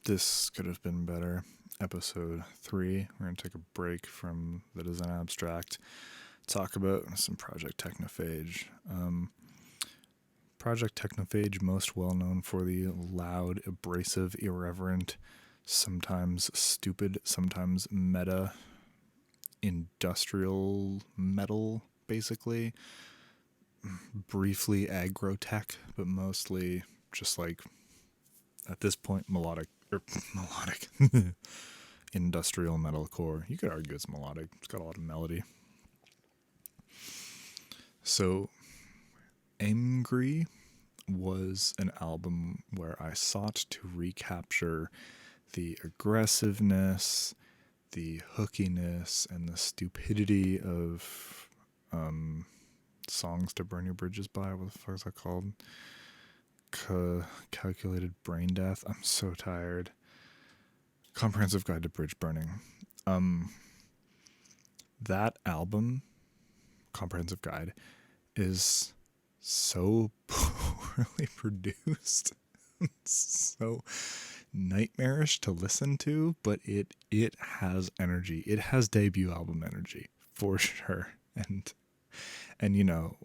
This could have been better. Episode 3. We're going to take a break from the design abstract, talk about some Project Technophage. Project Technophage, most well known for the loud, abrasive, irreverent, sometimes stupid, sometimes meta, industrial metal, basically. Briefly aggro tech, but mostly just like, at this point, melodic industrial metalcore. You could argue it's melodic. It's got a lot of melody. So, Amgry was an album where I sought to recapture the aggressiveness, the hookiness, and the stupidity of songs to burn your bridges by. What the fuck is that called? Calculated brain death. I'm so tired. Comprehensive Guide to Bridge Burning. That album, Comprehensive Guide, is so poorly produced. So nightmarish to listen to, but it has energy. It has debut album energy for sure. And you know,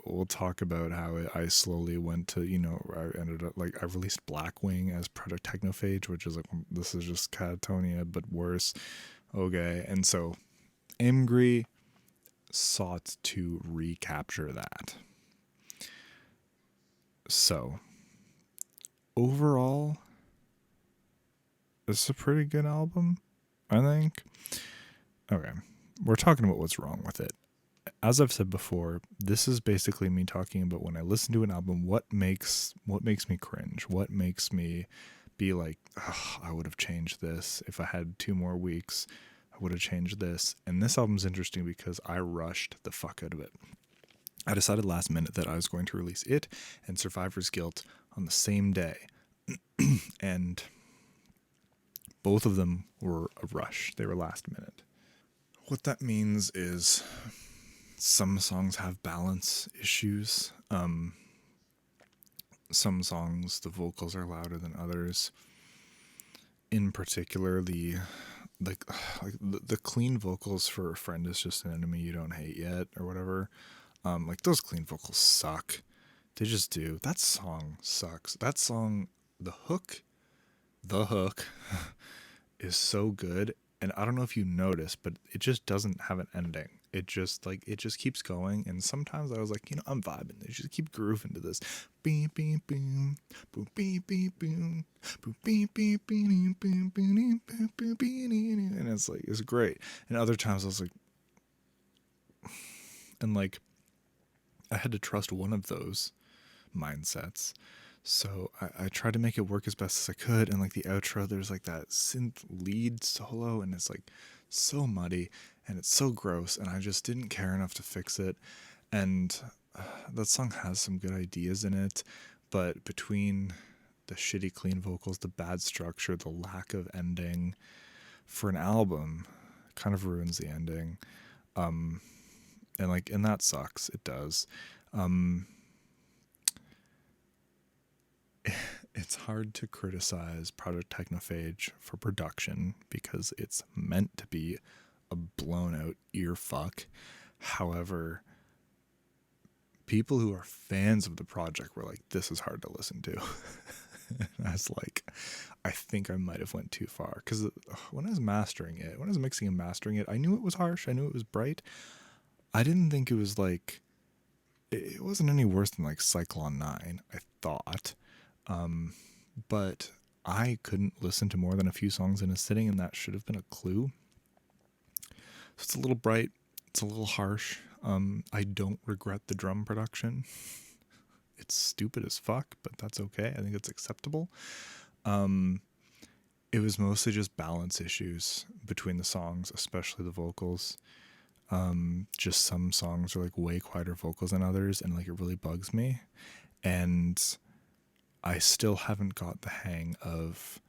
we'll talk about how I slowly went to, I ended up I released Blackwing as Project Technophage, which is like, this is just Catatonia but worse. Okay, and so Amgry sought to recapture that. So overall, it's a pretty good album, I think. Okay, we're talking about what's wrong with it. As I've said before, this is basically me talking about when I listen to an album, what makes me cringe, what makes me be like, I would have changed this if I had 2 more weeks. I would have changed this. And this album's interesting because I rushed the fuck out of it. I decided last minute that I was going to release it and Survivor's Guilt on the same day. And both of them were a rush. They were last minute. What that means is some songs have balance issues. Some songs, the vocals are louder than others. In particular, the clean vocals for "A Friend Is Just an Enemy You Don't Hate Yet" or whatever. Those clean vocals suck. They just do. That song sucks. That song, the hook is so good. And I don't know if you noticed, but it just doesn't have an ending. It just keeps going. And sometimes I was like, I'm vibing. They just keep grooving to this. Beep beep boom, boom beep beep boom, boom beep beep boom, boom boom boom boom boom, and it's great. And other times I was like, I had to trust one of those mindsets. So I tried to make it work as best as I could, and the outro, there's that synth lead solo, and it's so muddy, and it's so gross, and I just didn't care enough to fix it. And that song has some good ideas in it, but between the shitty clean vocals, the bad structure, the lack of ending for an album, kind of ruins the ending. And that sucks. It does. It's hard to criticize Project Technophage for production because it's meant to be a blown out ear fuck. However, people who are fans of the project were like, this is hard to listen to. And I was like, I think I might have went too far. Because when I was mixing and mastering it, I knew it was harsh. I knew it was bright. I didn't think it was it wasn't any worse than Cyclone 9, I thought. But I couldn't listen to more than a few songs in a sitting, and that should have been a clue. So it's a little bright. It's a little harsh. I don't regret the drum production. It's stupid as fuck, but that's okay. I think it's acceptable. It was mostly just balance issues between the songs, especially the vocals. Just some songs are way quieter vocals than others, and it really bugs me. And I still haven't got the hang of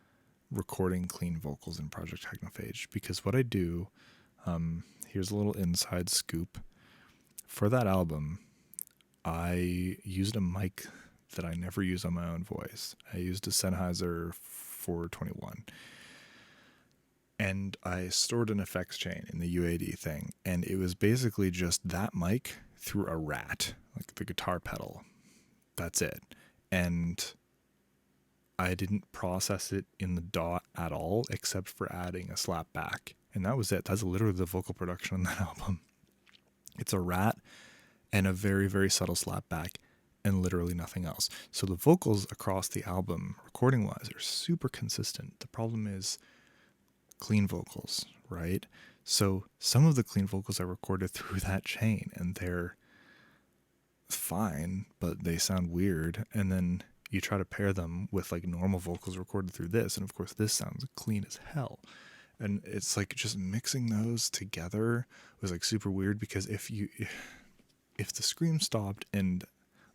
recording clean vocals in Project Technophage, because what I do, here's a little inside scoop. For that album, I used a mic that I never use on my own voice. I used a Sennheiser 421. And I stored an effects chain in the UAD thing, and it was basically just that mic through a rat, like the guitar pedal. That's it. And I didn't process it in the DAW at all, except for adding a slap back. And that was it. That's literally the vocal production on that album. It's a rat and a very, very subtle slap back and literally nothing else. So the vocals across the album, recording-wise, are super consistent. The problem is clean vocals, right? So some of the clean vocals I recorded through that chain, and they're fine, but they sound weird. And then you try to pair them with like normal vocals recorded through this, and of course this sounds clean as hell. And it's like just mixing those together was like super weird, because if the scream stopped and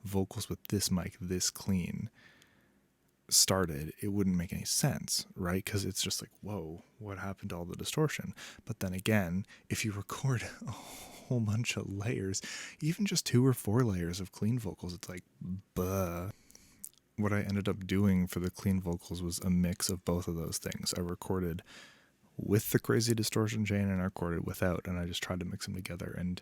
vocals with this mic this clean started, it wouldn't make any sense, right? Because it's just like, whoa, what happened to all the distortion? But then again, if you record a whole bunch of layers, even just 2 or 4 layers of clean vocals, it's like, buh. What I ended up doing for the clean vocals was a mix of both of those things. I recorded with the crazy distortion chain and I recorded without, and I just tried to mix them together, and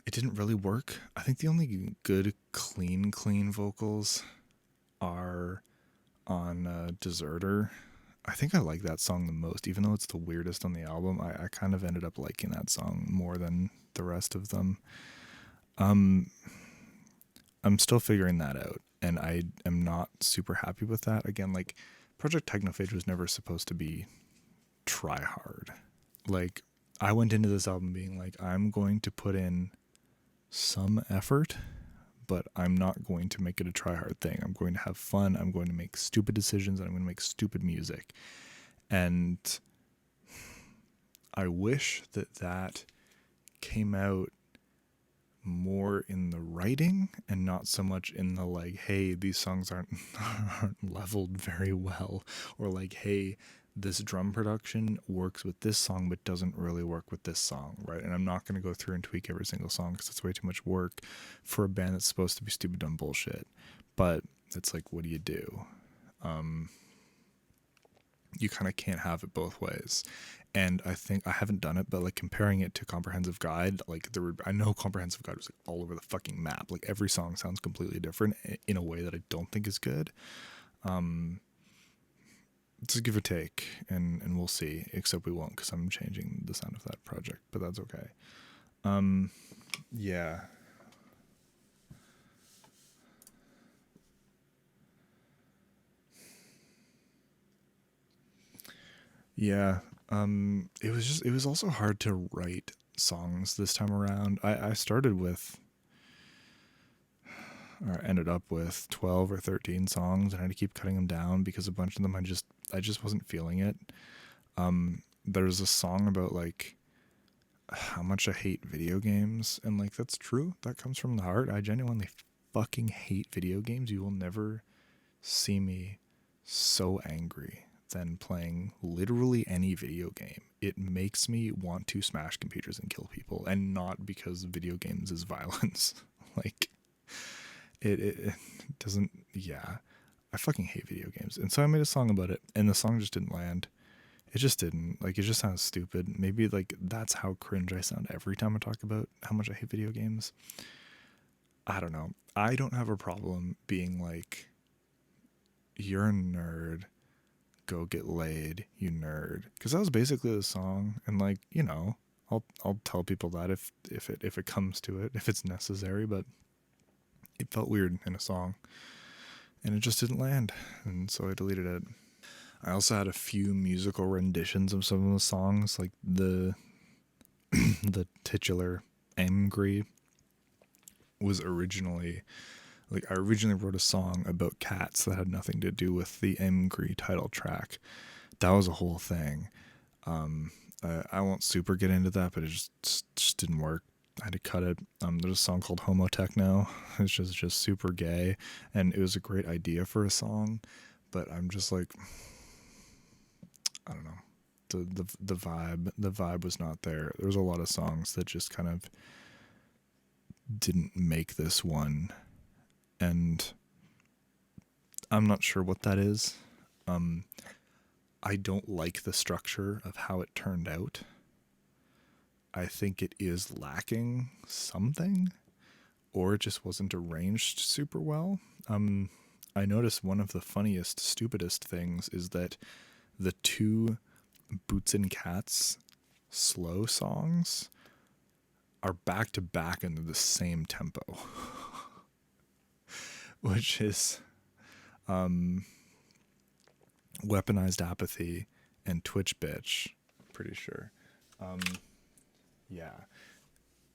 it didn't really work. I think the only good clean vocals are on Deserter. I think I like that song the most, even though it's the weirdest on the album. I kind of ended up liking that song more than the rest of them. I'm still figuring that out, and I am not super happy with that. Again, like, Projekt Techonphage was never supposed to be try hard. Like, I went into this album being like, I'm going to put in some effort, but I'm not going to make it a try hard thing. I'm going to have fun. I'm going to make stupid decisions, and I'm going to make stupid music. And I wish that came out more in the writing and not so much in the like, hey, these songs aren't leveled very well, or like, hey, this drum production works with this song but doesn't really work with this song, right? And I'm not going to go through and tweak every single song because it's way too much work for a band that's supposed to be stupid dumb bullshit. But it's like, what do you do? You kind of can't have it both ways. And I think I haven't done it, but like comparing it to Comprehensive Guide, like I know Comprehensive Guide was like all over the fucking map. Like every song sounds completely different in a way that I don't think is good. It's a give or take, and we'll see. Except we won't, because I'm changing the sound of that project, but that's okay. Yeah. Yeah. It was also hard to write songs this time around. I started with, or ended up with 12 or 13 songs, and I had to keep cutting them down because a bunch of them I just wasn't feeling it. There's a song about like how much I hate video games, and like that's true. That comes from the heart. I genuinely fucking hate video games. You will never see me so angry than playing literally any video game. It makes me want to smash computers and kill people, and not because video games is violence. Like it doesn't. Yeah, I fucking hate video games, and so I made a song about it, and the song just didn't land. It just didn't. Like, it just sounds stupid. Maybe like that's how cringe I sound every time I talk about how much I hate video games. I don't know. I don't have a problem being like, you're a nerd, go get laid, you nerd, because that was basically the song. And like, you know, I'll tell people that if it comes to it, if it's necessary. But it felt weird in a song, and it just didn't land, and so I deleted it. I also had a few musical renditions of some of the songs, like the titular Amgry was originally, like, I originally wrote a song about cats that had nothing to do with the Amgry title track. That was a whole thing. I won't super get into that, but it just didn't work. I had to cut it. There's a song called Homo Techno. It's just super gay, and it was a great idea for a song, but I'm just like, I don't know. The vibe was not there. There was a lot of songs that just kind of didn't make this one And I'm not sure what that is. I don't like the structure of how it turned out. I think it is lacking something, or it just wasn't arranged super well. I noticed one of the funniest, stupidest things is that the two Boots and Cats slow songs are back to back into the same tempo, which is Weaponized Apathy and Twitch Bitch, pretty sure. Yeah.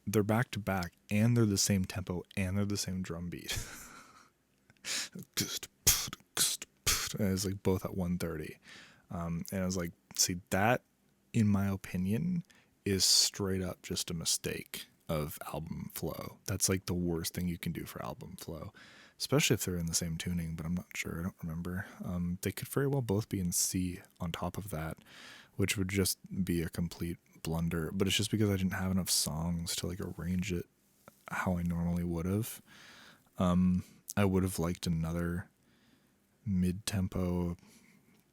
They're back to back, and they're the same tempo, and they're the same drum beat. And it's like both at 130. And I was like, see, that, in my opinion, is straight up just a mistake of album flow. That's like the worst thing you can do for album flow, especially if they're in the same tuning, but I'm not sure. I don't remember. They could very well both be in C on top of that, which would just be a complete blunder. But it's just because I didn't have enough songs to like arrange it how I normally would have. I would have liked another mid-tempo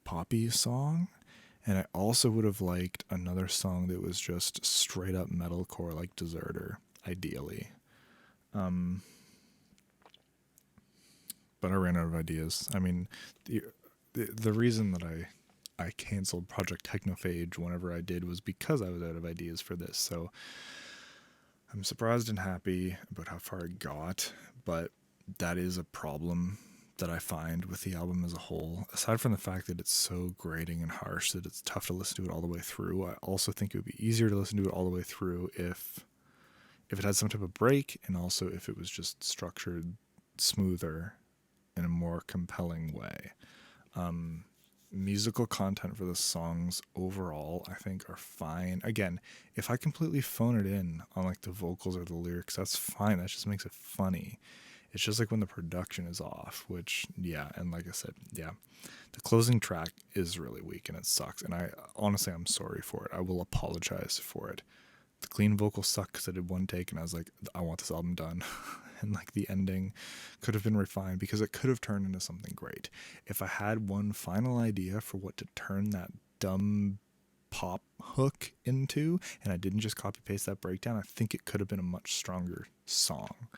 poppy song, and I also would have liked another song that was just straight up metalcore, like Deserter, ideally. But I ran out of ideas. I mean, the reason that I canceled Project Technophage whenever I did was because I was out of ideas for this. So I'm surprised and happy about how far it got, but that is a problem that I find with the album as a whole. Aside from the fact that it's so grating and harsh that it's tough to listen to it all the way through, I also think it would be easier to listen to it all the way through if it had some type of break, and also if it was just structured smoother in a more compelling way. Musical content for the songs overall, I think, are fine. Again, if I completely phone it in on like the vocals or the lyrics, that's fine. That just makes it funny. It's just like when the production is off, which, yeah, and like I said, yeah, the closing track is really weak and it sucks. And I'm sorry for it. I will apologize for it. The clean vocals suck because I did one take and I was like, I want this album done. And like the ending could have been refined because it could have turned into something great. If I had one final idea for what to turn that dumb pop hook into, and I didn't just copy paste that breakdown, I think it could have been a much stronger song.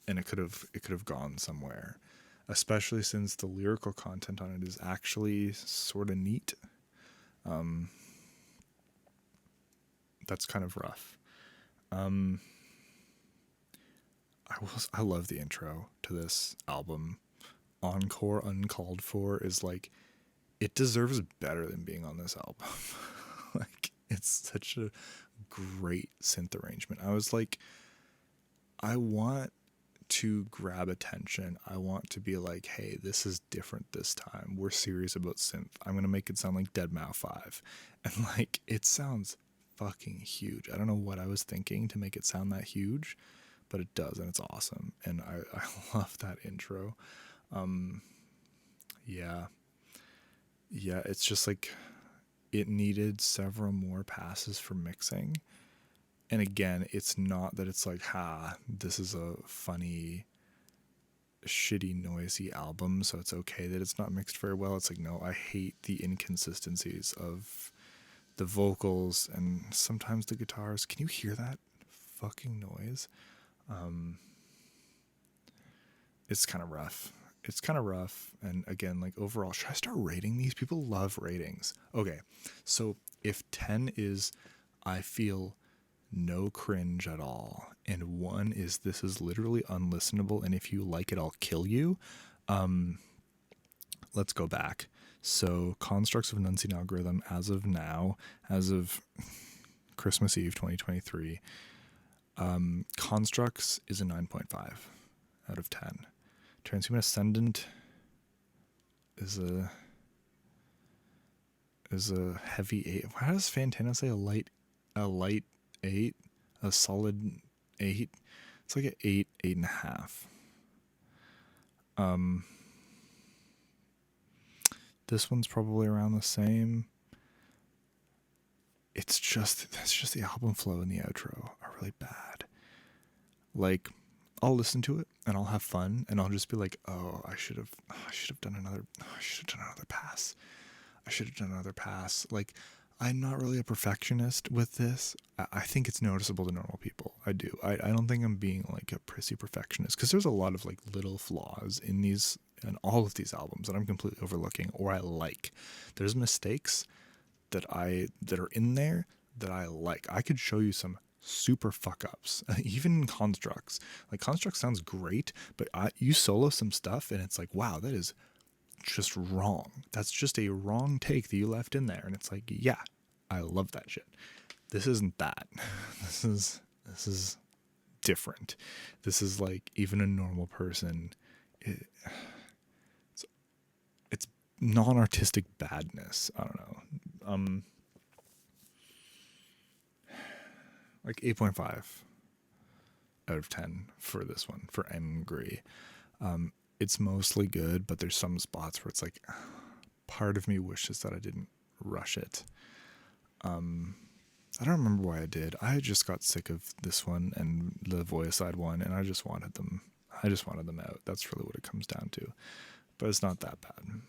And it could have gone somewhere, especially since the lyrical content on it is actually sort of neat. That's kind of rough. I love the intro to this album. Encore Uncalled For is like, it deserves better than being on this album. Like, it's such a great synth arrangement. I was like, I want to grab attention. I want to be like, hey, this is different this time. We're serious about synth. I'm going to make it sound like Deadmau 5. And like, it sounds fucking huge. I don't know what I was thinking to make it sound that huge, but it does, and it's awesome. And I love that intro. Yeah, it's just like, it needed several more passes for mixing. And again, it's not that it's like, this is a funny, shitty, noisy album, so it's okay that it's not mixed very well. It's like, no, I hate the inconsistencies of the vocals and sometimes the guitars. Can you hear that fucking noise? It's kind of rough. And again, like, overall, should I start rating these? People love ratings. Okay, so if 10 is I feel no cringe at all, and 1 is this is literally unlistenable, and if you like it, I'll kill you, let's go back. So Constructs of an Unseen Algorithm, as of now, as of Christmas Eve 2023, Constructs is a 9.5 out of 10. Transhuman Ascendant is a heavy 8. How does Fantano say a light 8? A solid 8? It's like an 8, 8.5. This one's probably around the same. That's just the album flow and the outro are really bad. Like, I'll listen to it and I'll have fun and I'll just be like, oh, I should have done another pass. I should have done another pass. Like, I'm not really a perfectionist with this. I think it's noticeable to normal people. I do. I don't think I'm being like a prissy perfectionist, because there's a lot of like little flaws in all of these albums that I'm completely overlooking, or I like. There's mistakes that are in there that I like. I could show you some super fuck ups, even in Constructs. Like, Construct sounds great, but you solo some stuff and it's like, wow, that is just wrong. That's just a wrong take that you left in there. And it's like, yeah, I love that shit. This isn't that. This is different. This is like, even a normal person, it's non-artistic badness. I don't know. Like 8.5 out of 10 for this one, for Amgry. It's mostly good, but there's some spots where it's like, part of me wishes that I didn't rush it. I don't remember why I did. I just got sick of this one and the Voicide one, and I just wanted them out. That's really what it comes down to. But it's not that bad.